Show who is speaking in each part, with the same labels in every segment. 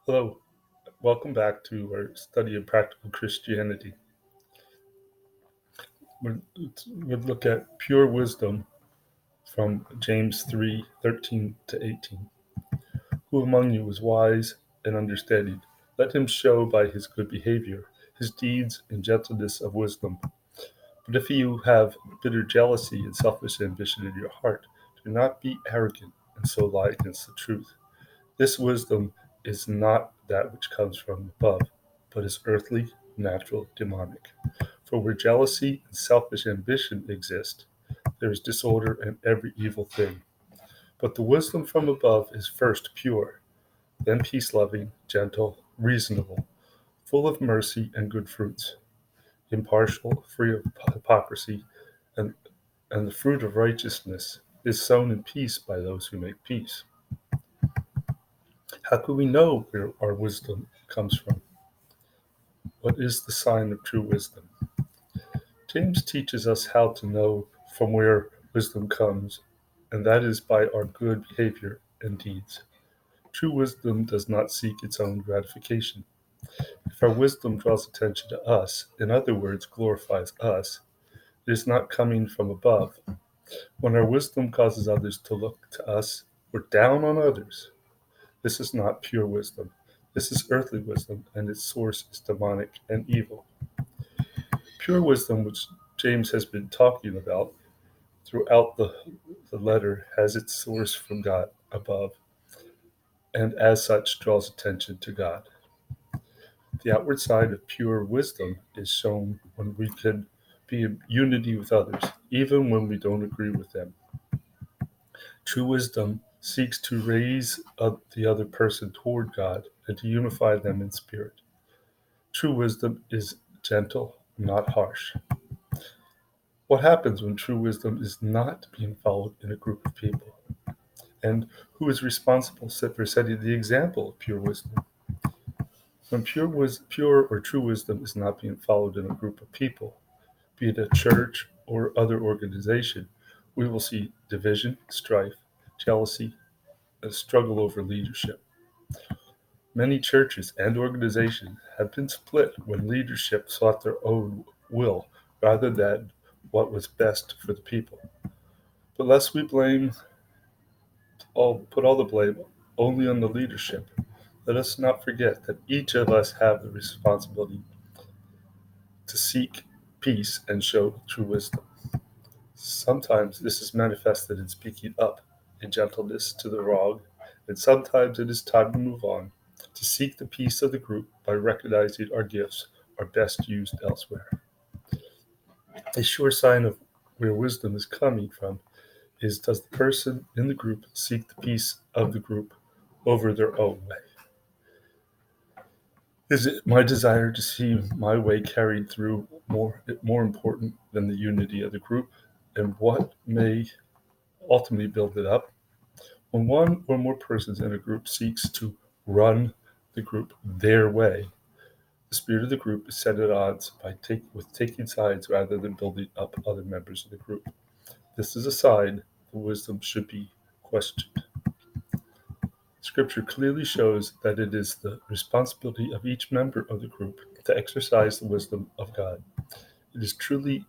Speaker 1: Hello, welcome back to our study of practical Christianity. We'll look at pure wisdom from James 3:13 to 18. Who among you is wise and understanding? Let him show by his good behavior, his deeds and gentleness of wisdom. But if you have bitter jealousy and selfish ambition in your heart, do not be arrogant and so lie against the truth. This wisdom is not that which comes from above, but is earthly, natural, demonic. For where jealousy and selfish ambition exist, there is disorder and every evil thing. But the wisdom from above is first pure, then peace loving, gentle, reasonable, full of mercy and good fruits, impartial, free of hypocrisy, and, and the fruit of righteousness is sown in peace by those who make peace. How can we know where our wisdom comes from? What is the sign of true wisdom? James teaches us how to know from where wisdom comes, and that is by our good behavior and deeds. True wisdom does not seek its own gratification. If our wisdom draws attention to us, in other words, glorifies us, it is not coming from above. When our wisdom causes others to look to us, we're down on others. This is not pure wisdom. This is earthly wisdom, and its source is demonic and evil. Pure wisdom, which James has been talking about throughout the letter, has its source from God above, and as such draws attention to God. The outward side of pure wisdom is shown when we can be in unity with others, even when we don't agree with them. True wisdom seeks to raise up the other person toward God and to unify them in spirit. True wisdom is gentle, not harsh. What happens when true wisdom is not being followed in a group of people? And who is responsible for setting the example of pure wisdom? When pure or true wisdom is not being followed in a group of people, be it a church or other organization, we will see division, strife, jealousy, a struggle over leadership. Many churches and organizations have been split when leadership sought their own will rather than what was best for the people. But lest we put all the blame only on the leadership, let us not forget that each of us have the responsibility to seek peace and show true wisdom. Sometimes this is manifested in speaking up in gentleness to the wrong, and sometimes it is time to move on, to seek the peace of the group by recognizing our gifts are best used elsewhere. A sure sign of where wisdom is coming from is, does the person in the group seek the peace of the group over their own way? Is it my desire to see my way carried through more important than the unity of the group and what may ultimately build it up? When one or more persons in a group seeks to run the group their way, the spirit of the group is set at odds with taking sides rather than building up other members of the group. This is a sign the wisdom should be questioned. Scripture clearly shows that it is the responsibility of each member of the group to exercise the wisdom of God. It is truly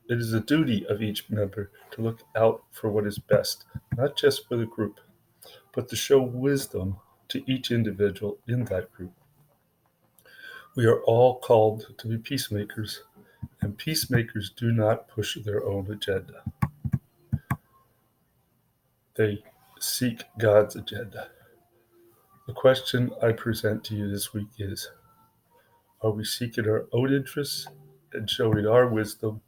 Speaker 1: it is a duty of each member to look out for what is best, not just for the group, but to show wisdom to each individual in that group. We are all called to be peacemakers, and peacemakers do not push their own agenda. They seek God's agenda. The question I present to you this week is, are we seeking our own interests and showing our wisdom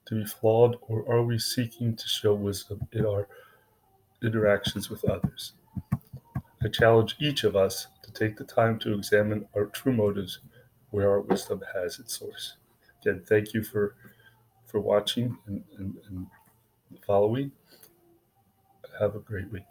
Speaker 1: to be flawed, or are we seeking to show wisdom in our interactions with others? I challenge each of us to take the time to examine our true motives where our wisdom has its source. Again, thank you for watching and following. Have a great week.